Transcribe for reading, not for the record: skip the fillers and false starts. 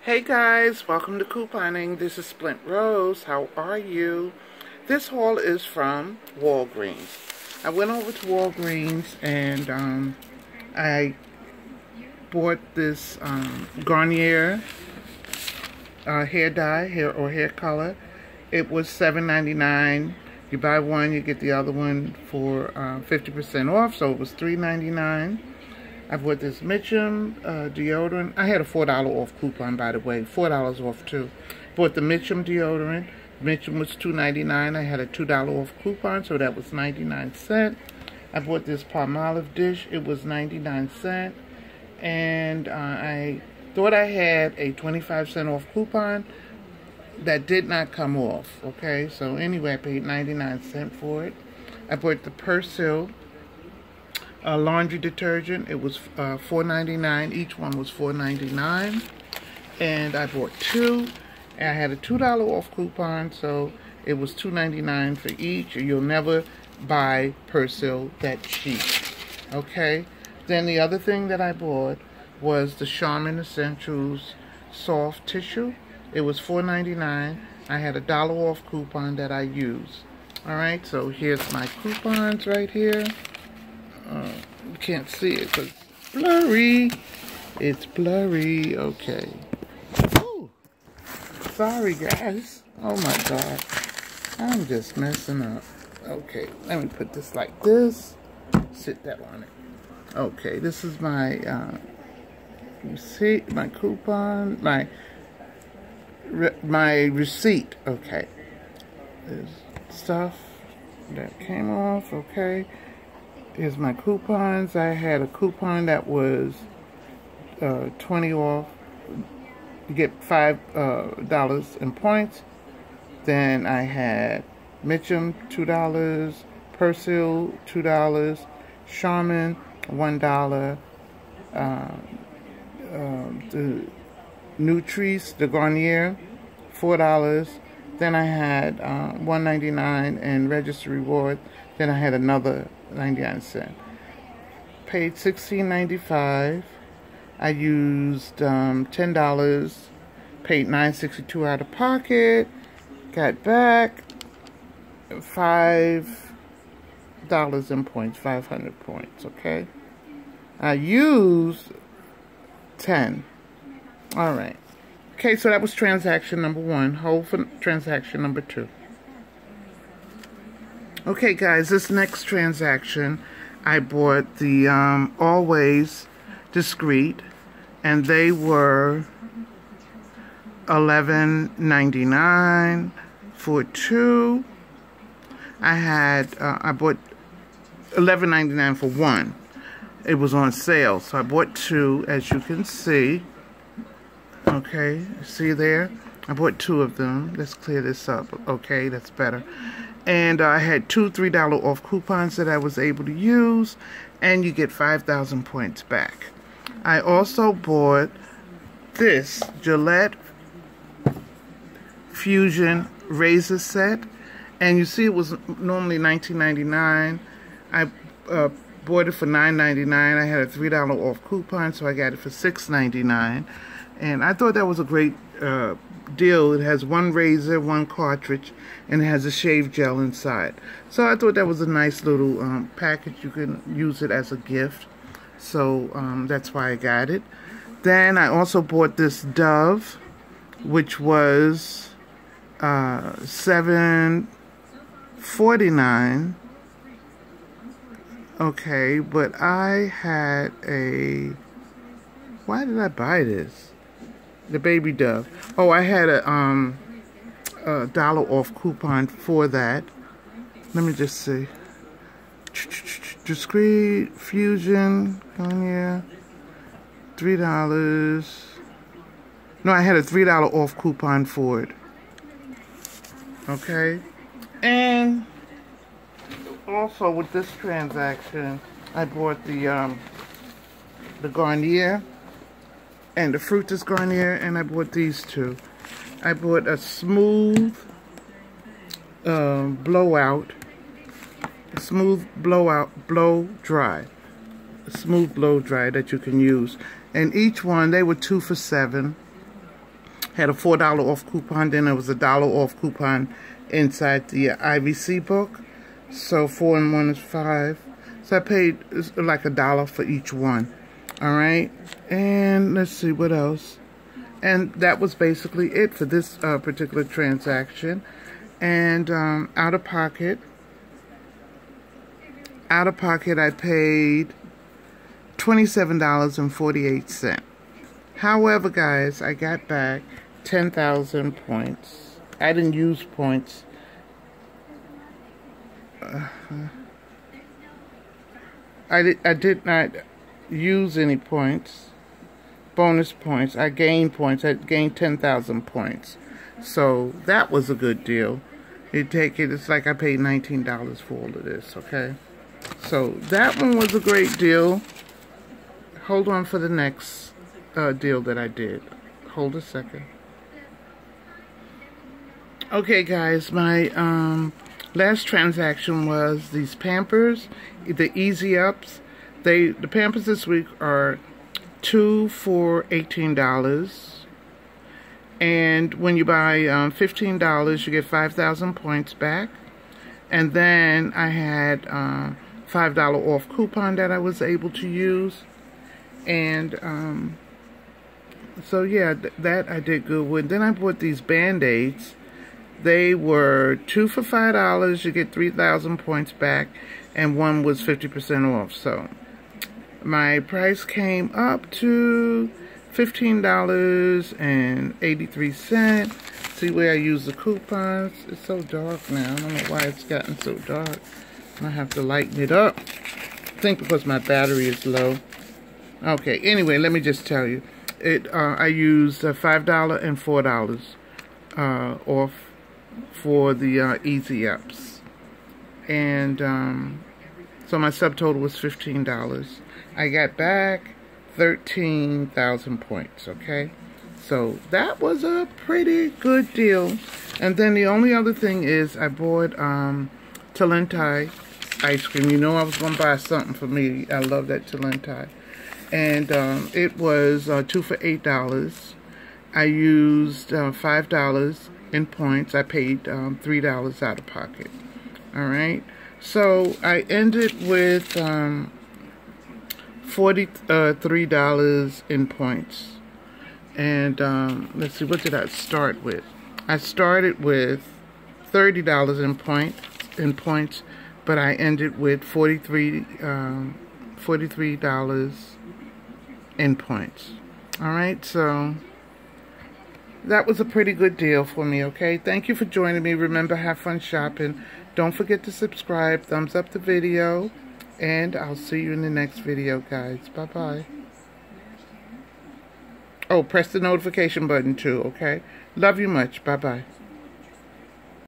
Hey guys, welcome to couponing. This is Splint Rose. How are you? This haul is from Walgreens. I went over to Walgreens and I bought this Garnier hair dye, hair color. It was $7.99. You buy one, you get the other one for 50% off, so it was $3.99. I bought this Mitchum deodorant. I had a $4 off coupon, by the way. $4 off, too. Bought the Mitchum deodorant. Mitchum was $2.99. I had a $2 off coupon, so that was 99¢. I bought this Palmolive dish. It was 99¢. And I thought I had a 25% off coupon. That did not come off, okay? So anyway, I paid 99¢for it. I bought the Persil laundry detergent. It was $4.99. Each one was $4.99. And I bought two. And I had a $2 off coupon, so it was $2.99 for each. You'll never buy Persil that cheap, okay? Then the other thing that I bought was the Charmin Essentials soft tissue. It was $4.99. I had a $1 off coupon that I used. All right, so here's my coupons right here. You can't see it because it's blurry. It's blurry. Okay. Ooh. Sorry, guys. Oh, my God. I'm just messing up. Okay, let me put this like this. Sit that on it. Okay, this is my receipt, my coupon, my receipt. Okay. There's stuff that came off. Okay. Here's my coupons. I had a coupon that was 20 off. You get $5 in points. Then I had Mitchum $2, Persil $2, Charmin $1, the Nutrice, the Garnier $4. Then I had $1.99 in register reward. Then I had another 99¢. Paid $16.95. I used $10. Paid $9.62 out of pocket. Got back $5 in points, 500 points. Okay. I used 10. All right. Okay, so that was transaction number 1. Hold for transaction number 2. Okay, guys, this next transaction, I bought the Always Discreet, and they were $11.99 for 2. I bought $11.99 for 1. It was on sale, so I bought 2, as you can see. Okay, see there? I bought 2 of them. Let's clear this up. Okay, that's better. And I had 2 $3 off coupons that I was able to use, and you get 5,000 points back. I also bought this Gillette Fusion razor set, and you see it was normally $19.99. I bought it for $9.99. I had a $3 off coupon, so I got it for $6.99. And I thought that was a great deal. It has 1 razor, 1 cartridge, and it has a shave gel inside. So I thought that was a nice little package. You can use it as a gift. So that's why I got it. Then I also bought this Dove, which was $7.49. Okay, but I had a... Why did I buy this? The Baby Dove. Oh, I had a $1 off coupon for that. Let me just see. Discreet Fusion on here. $3. No, I had a $3 off coupon for it. Okay. And also with this transaction, I bought the Garnier and the Fructis Garnier, and I bought these 2. I bought a smooth blowout, a smooth blow dry that you can use. And each one, they were 2 for $7. had a $4 off coupon. Then there was a $1 off coupon inside the IVC book. So 4 and 1 is 5. So I paid like $1 for each one. All right. And let's see what else. And that was basically it for this particular transaction. And out of pocket, I paid $27.48. However, guys, I got back 10,000 points. I didn't use points. I did not use any points. Bonus points. I gained points. I gained 10,000 points. So that was a good deal. It's like I paid $19 for all of this, okay? So that one was a great deal. Hold on for the next deal that I did. Hold a second. Okay, guys, my last transaction was these Pampers, the Easy Ups. The Pampers this week are 2 for $18. And when you buy $15, you get 5,000 points back. And then I had $5 off coupon that I was able to use. And so yeah, that I did good with. Then I bought these Band-Aids. They were 2 for $5. You get 3,000 points back, and one was 50% off. So my price came up to $15.83. See where I use the coupons. It's so dark now. I don't know why it's gotten so dark. I have to lighten it up. I think because my battery is low. Okay, anyway, let me just tell you. I used $5 and $4 off for the Easy Ups. And so my subtotal was $15. I got back 13,000 points, okay? So that was a pretty good deal. And then the only other thing is I bought Talenti ice cream. You know I was going to buy something for me. I love that Talenti. And it was 2 for $8. I used $5 in points. I paid $3 out of pocket. All right. So I ended with $43 in points. And let's see, what did I start with? I started with $30 in points, but I ended with $43 in points. All right, so that was a pretty good deal for me, okay? Thank you for joining me. Remember, have fun shopping. Don't forget to subscribe, thumbs up the video, and I'll see you in the next video, guys. Bye-bye. Oh, press the notification button too, okay? Love you much. Bye-bye.